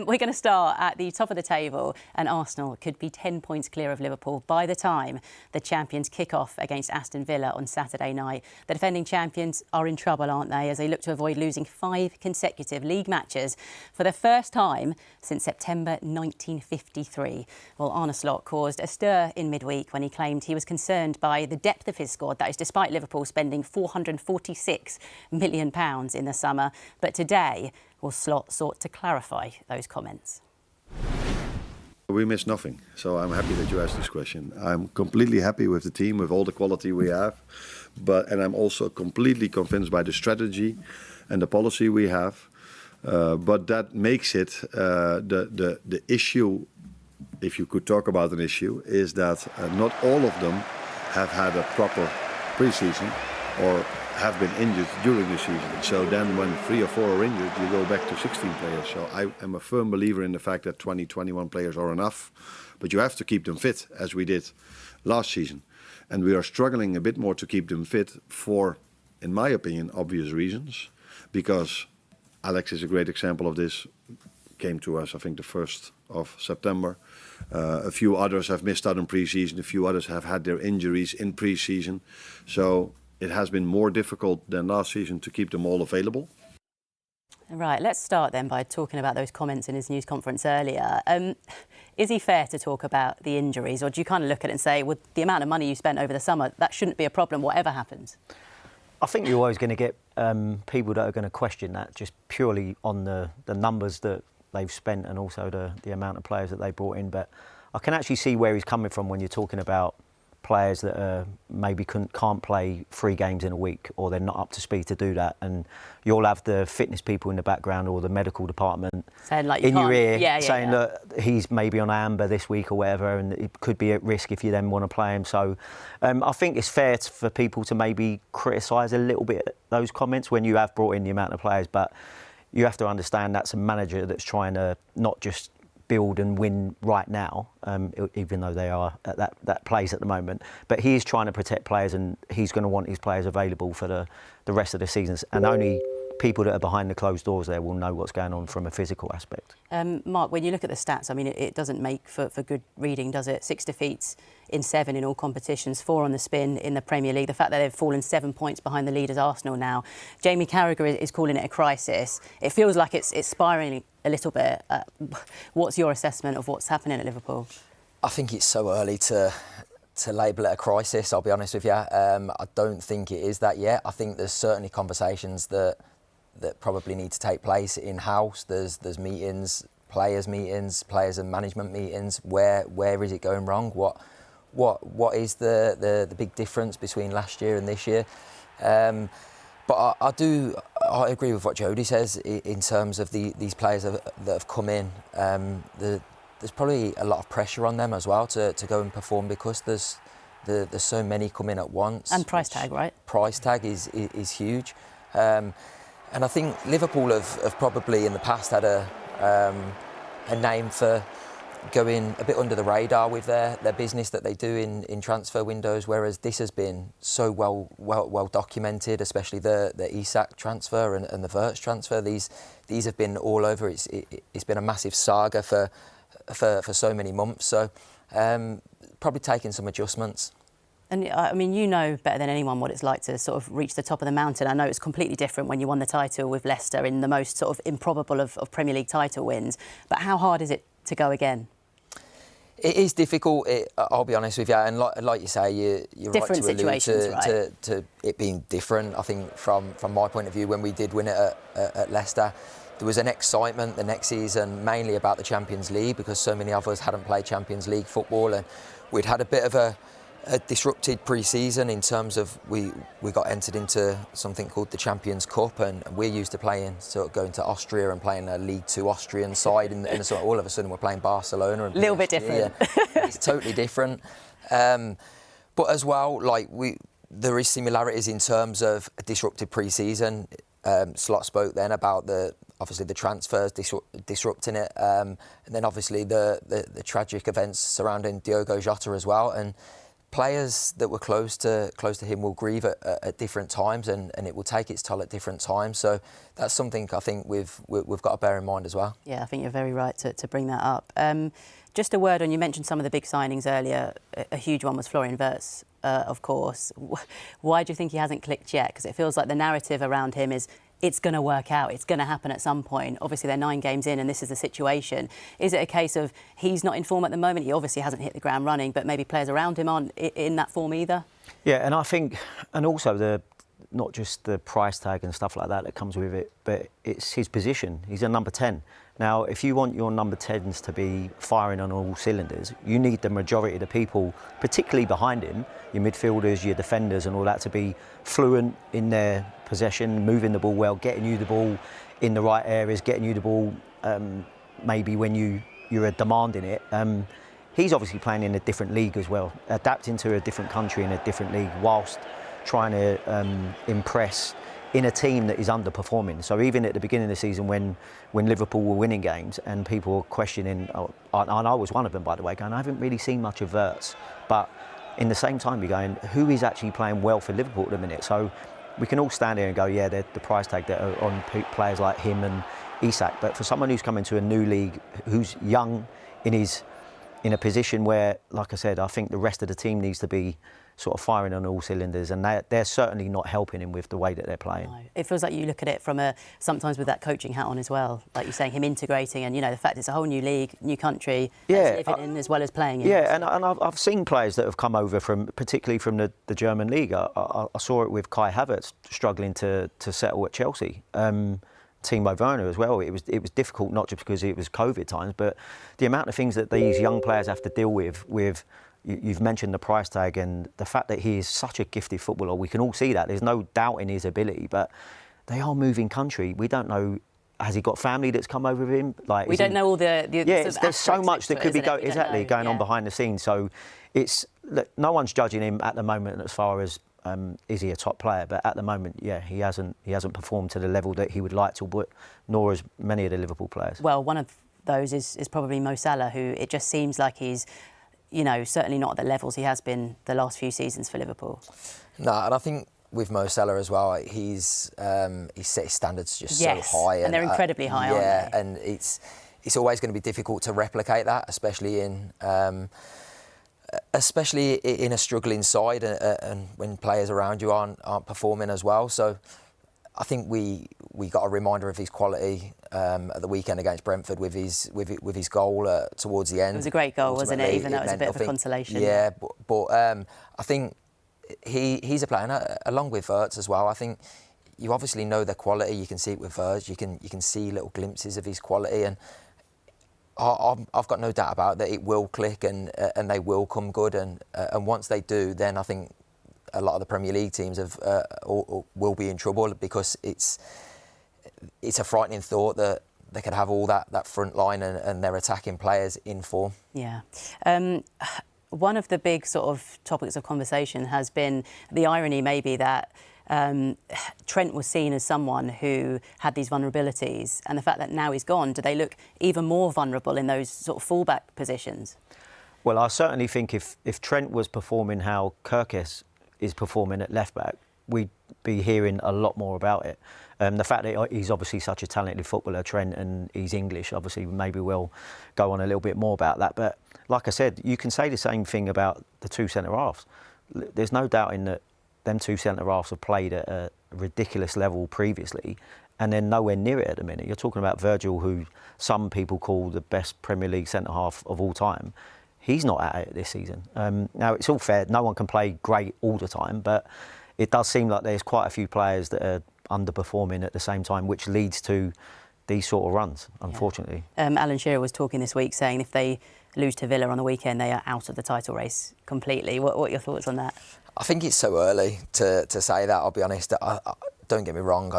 We're going to start at the top of the table, and Arsenal could be 10 points clear of Liverpool by the time the champions kick off against Aston Villa on Saturday night. The defending champions are in trouble, aren't they, as they look to avoid losing 5 consecutive league matches for the first time since September 1953. Well, Arne Slot caused a stir in midweek when he claimed he was concerned by the depth of his squad. That is despite Liverpool spending £446 million in the summer. But today, well, Slot sought to clarify those comments. We miss nothing, so I'm happy that you asked this question. I'm completely happy with the team, with all the quality we have, and I'm also completely convinced by the strategy and the policy we have. But that makes it the issue, if you could talk about an issue, is that not all of them have had a proper pre-season or have been injured during the season. So then when 3 or 4 are injured, you go back to 16 players. So I am a firm believer in the fact that 20, 21 players are enough, but you have to keep them fit, as we did last season. And we are struggling a bit more to keep them fit for, in my opinion, obvious reasons, because Alex is a great example of this. Came to us, I think, the 1st of September. A few others have missed out on pre-season. A few others have had their injuries in pre-season. So it has been more difficult than last season to keep them all available. Right, let's start then by talking about those comments in his news conference earlier. Is he fair to talk about the injuries, or do you kind of look at it and say, with the amount of money you spent over the summer, that shouldn't be a problem, whatever happens? I think you're always going to get people that are going to question that just purely on the numbers that they've spent and also the amount of players that they brought in. But I can actually see where he's coming from when you're talking about players that maybe can't play 3 games in a week, or they're not up to speed to do that, and you'll have the fitness people in the background or the medical department saying, like, in your ear saying that he's maybe on amber this week or whatever, and it could be at risk if you then want to play him. So I think it's fair for people to maybe criticise a little bit those comments when you have brought in the amount of players, but you have to understand that's a manager that's trying to not just build and win right now, even though they are at that place at the moment. But he is trying to protect players, and he's going to want his players available for the rest of the seasons. And only people that are behind the closed doors there will know what's going on from a physical aspect. Mark, when you look at the stats, I mean, it doesn't make for good reading, does it? 6 defeats in 7 in all competitions, 4 on the spin in the Premier League. The fact that they've fallen 7 points behind the leaders Arsenal now. Jamie Carragher is calling it a crisis. It feels like it's spiralling a little bit. What's your assessment of what's happening at Liverpool? I think it's so early to label it a crisis, I'll be honest with you. I don't think it is that yet. I think there's certainly conversations that probably need to take place in-house. There's meetings, players and management meetings. Where is it going wrong? What is the big difference between last year and this year? But I agree with what Jody says in terms of these players that have come in. There's probably a lot of pressure on them as well to go and perform, because there's so many coming at once. And price tag, right? Price tag is huge. And I think Liverpool have probably in the past had a name for going a bit under the radar with their business that they do in transfer windows, whereas this has been so well documented, especially the Isak transfer and the Wirtz transfer. These have been all over. It's been a massive saga for so many months. So probably taking some adjustments. And I mean, you know better than anyone what it's like to sort of reach the top of the mountain. I know it's completely different when you won the title with Leicester in the most sort of improbable of Premier League title wins. But how hard is it to go again? It is difficult, I'll be honest with you. And like you say, you're different right to allude situations, to it being different. I think from my point of view, when we did win it at Leicester, there was an excitement the next season, mainly about the Champions League, because so many of us hadn't played Champions League football, and we'd had a bit of a disrupted pre-season in terms of we got entered into something called the Champions Cup, and we're used to playing, sort of going to Austria and playing a League 2 Austrian side, and sort of all of a sudden we're playing Barcelona. A little bit different. Yeah, it's totally different. But as well, like there is similarities in terms of a disrupted pre-season. Slot spoke then about obviously the transfers disrupting it, and then obviously the tragic events surrounding Diogo Jota as well. And players that were close to him will grieve at different times, and it will take its toll at different times. So that's something I think we've got to bear in mind as well. Yeah, I think you're very right to bring that up. Just a word on, you mentioned some of the big signings earlier. A huge one was Florian Wirtz, of course. Why do you think he hasn't clicked yet? Because it feels like the narrative around him is it's going to work out, it's going to happen at some point. Obviously, they're 9 games in and this is the situation. Is it a case of he's not in form at the moment? He obviously hasn't hit the ground running, but maybe players around him aren't in that form either? Yeah, and I think, and also not just the price tag and stuff like that comes with it, but it's his position. He's a number 10. Now, if you want your number 10s to be firing on all cylinders, you need the majority of the people, particularly behind him, your midfielders, your defenders and all that, to be fluent in their possession, moving the ball well, getting you the ball in the right areas, getting you the ball maybe when you're demanding it. He's obviously playing in a different league as well, adapting to a different country in a different league whilst trying to impress in a team that is underperforming. So even at the beginning of the season when Liverpool were winning games and people were questioning, and I was one of them by the way, going, I haven't really seen much of Wirtz, but in the same time you're going, who is actually playing well for Liverpool at the minute? So we can all stand here and go, yeah, the price tag that are on players like him and Isak, but for someone who's coming to a new league, who's young in a position where, like I said, I think the rest of the team needs to be sort of firing on all cylinders, and they're certainly not helping him with the way that they're playing. No. It feels like you look at it from sometimes with that coaching hat on as well, like you're saying, him integrating, and the fact it's a whole new league, new country, living in as well as playing in. Yeah, and I've seen players that have come over particularly from the German league. I saw it with Kai Havertz struggling to settle at Chelsea. Timo Werner as well. It was difficult, not just because it was COVID times, but the amount of things that these young players have to deal with. You've mentioned the price tag and the fact that he is such a gifted footballer. We can all see that. There's no doubt in his ability, but they are moving country. We don't know. Has he got family that's come over with him? We don't know all the there's so much that could be going on behind the scenes. So no one's judging him at the moment as far as is he a top player, but at the moment, yeah, he hasn't performed to the level that he would like to, but nor as many of the Liverpool players. Well, one of those is probably Mo Salah, who it just seems like he's certainly not at the levels he has been the last few seasons for Liverpool. No, and I think with Mo Salah as well, he's set his standards just so high, and they're incredibly high, aren't they? Yeah, and it's always going to be difficult to replicate that, especially in a struggling side, and when players around you aren't performing as well. So I think we got a reminder of his quality at the weekend against Brentford with his goal towards the end. It was a great goal, wasn't it? Even though it was a bit of a consolation. Yeah, but I think he's a player, along with Wirtz as well. I think you obviously know their quality. You can see it with Wirtz. You can see little glimpses of his quality, and I've got no doubt about that. It will click, and they will come good. And once they do, then I think a lot of the Premier League teams will be in trouble, because it's a frightening thought that they could have all that front line and their attacking players in form. Yeah. One of the big sort of topics of conversation has been the irony maybe that Trent was seen as someone who had these vulnerabilities, and the fact that now he's gone, do they look even more vulnerable in those sort of fullback positions? Well, I certainly think if Trent was performing how Kirkes is performing at left back, we'd be hearing a lot more about it. The fact that he's obviously such a talented footballer, Trent, and he's English, obviously maybe we'll go on a little bit more about that. But like I said, you can say the same thing about the two centre-halves. There's no doubting that them two centre-halves have played at a ridiculous level previously, and they're nowhere near it at the minute. You're talking about Virgil, who some people call the best Premier League centre-half of all time. He's not at it this season. Now, it's all fair. No one can play great all the time, but it does seem like there's quite a few players that are underperforming at the same time, which leads to these sort of runs, unfortunately. Yeah. Alan Shearer was talking this week saying if they lose to Villa on the weekend, they are out of the title race completely. What are your thoughts on that? I think it's so early to say that, I'll be honest. Don't get me wrong,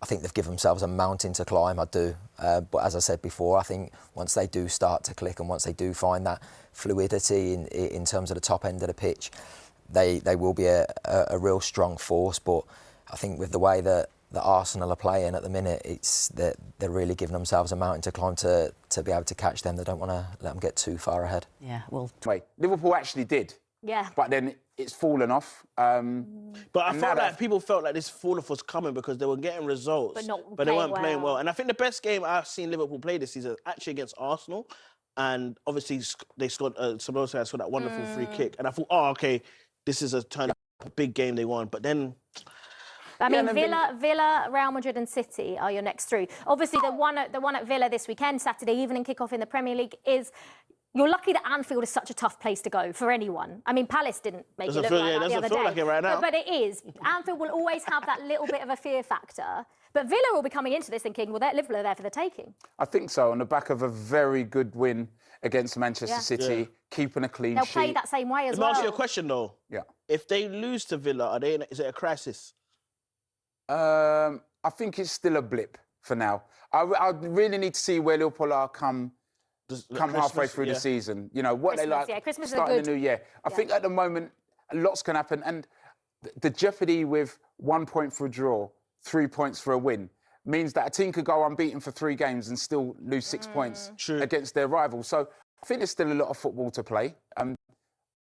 I think they've given themselves a mountain to climb, I do. But as I said before, I think once they do start to click and once they do find that fluidity in terms of the top end of the pitch, they will be a real strong force. But I think with the way that that Arsenal are playing at the minute, it's that they're really giving themselves a mountain to climb to be able to catch them. They don't want to let them get too far ahead. Yeah, well... Wait, Liverpool actually did. Yeah. But then it's fallen off. But I felt like people felt like this fall-off was coming because they were getting results, but they weren't playing well. And I think the best game I've seen Liverpool play this season actually against Arsenal. And obviously they scored, Salah scored that wonderful free kick. And I thought, oh, OK, this is a big game they won. But then... I mean, Villa, Real Madrid and City are your next three. Obviously, the one at Villa this weekend, Saturday evening kick-off in the Premier League, is... You're lucky that Anfield is such a tough place to go for anyone. I mean, Palace didn't make it look like that the other day. Doesn't feel like it right now. But it is. Anfield will always have that little bit of a fear factor. But Villa will be coming into this thinking, well, Liverpool are there for the taking. I think so, on the back of a very good win against Manchester City, keeping a clean sheet. They'll play that same way as well. Let me ask you a question, though. Yeah. If they lose to Villa, is it a crisis? I think it's still a blip for now. I really need to see where Liverpool are come halfway through the season. You know, what Christmas, they like Christmas starting is the new year. I think at the moment, lots can happen. And the jeopardy with 1 point for a draw, 3 points for a win, means that a team could go unbeaten for 3 games and still lose 6 points against their rival. So I think there's still a lot of football to play.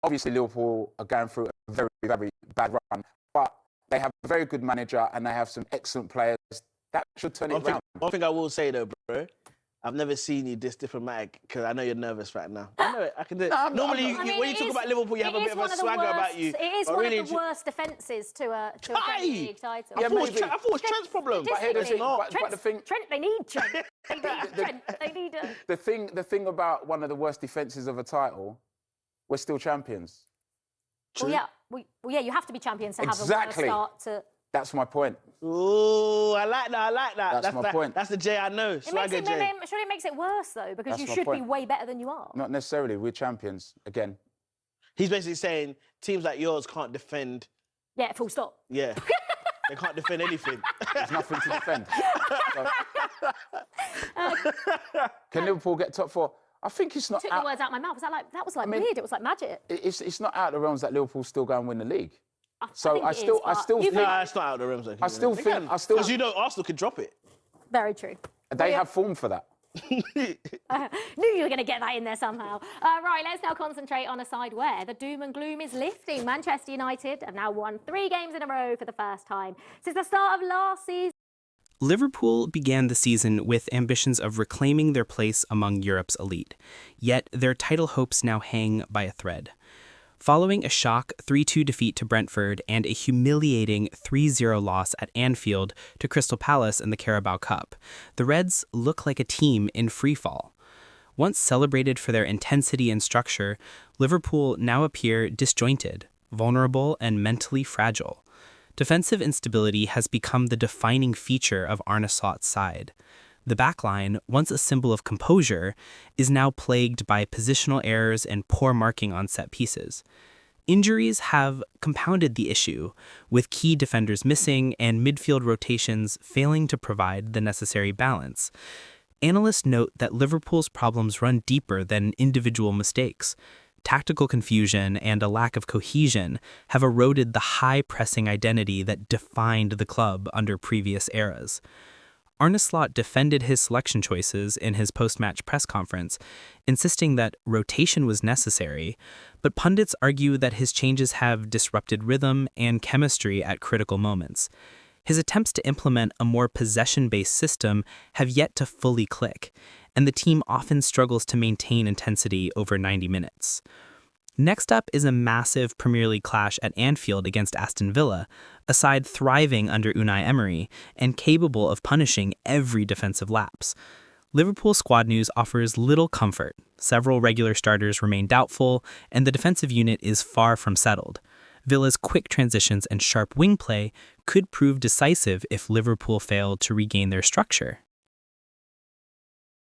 Obviously, Liverpool are going through a very, very bad run. But they have a very good manager and they have some excellent players. That should turn it around. One thing I will say, though, bro, I've never seen you this diplomatic because I know you're nervous right now. I know it. I can do it. Normally, when you talk about Liverpool, you have a bit of a swagger about you. It is one of the worst defenses to a Premier League title. I thought it was Trent's problem. But here's the thing. Trent, they need Trent. They need Trent. They need The thing about one of the worst defences of a title, we're still champions. Well, yeah, you have to be champions to have a worse start to... That's my point. Oh, I like that. That's my point. That's the J I know. Swagger J. Surely it makes it worse, though, because you should be way better than you are. Not necessarily. We're champions, again. He's basically saying teams like yours can't defend. Yeah, full stop. Yeah. They can't defend anything. There's nothing to defend. Can Liverpool get top 4? I think it's not took the words out of my mouth. That was weird. It was like magic. It's not out of the realms that Liverpool still go and win the league. No, it's not out of the realms. I still think... Because you know Arsenal could drop it. Very true. They have form for that. Knew you were going to get that in there somehow. Right, let's now concentrate on a side where the doom and gloom is lifting. Manchester United have now won 3 games in a row for the first time since the start of last season. Liverpool began the season with ambitions of reclaiming their place among Europe's elite, yet their title hopes now hang by a thread. Following a shock 3-2 defeat to Brentford and a humiliating 3-0 loss at Anfield to Crystal Palace in the Carabao Cup, the Reds look like a team in freefall. Once celebrated for their intensity and structure, Liverpool now appear disjointed, vulnerable, and mentally fragile. Defensive instability has become the defining feature of Arne Slot's side. The backline, once a symbol of composure, is now plagued by positional errors and poor marking on set pieces. Injuries have compounded the issue, with key defenders missing and midfield rotations failing to provide the necessary balance. Analysts note that Liverpool's problems run deeper than individual mistakes. Tactical confusion and a lack of cohesion have eroded the high-pressing identity that defined the club under previous eras. Arne Slot defended his selection choices in his post-match press conference, insisting that rotation was necessary, but pundits argue that his changes have disrupted rhythm and chemistry at critical moments. His attempts to implement a more possession-based system have yet to fully click, and the team often struggles to maintain intensity over 90 minutes. Next up is a massive Premier League clash at Anfield against Aston Villa, a side thriving under Unai Emery and capable of punishing every defensive lapse. Liverpool squad news offers little comfort. Several regular starters remain doubtful, and the defensive unit is far from settled. Villa's quick transitions and sharp wing play could prove decisive if Liverpool failed to regain their structure.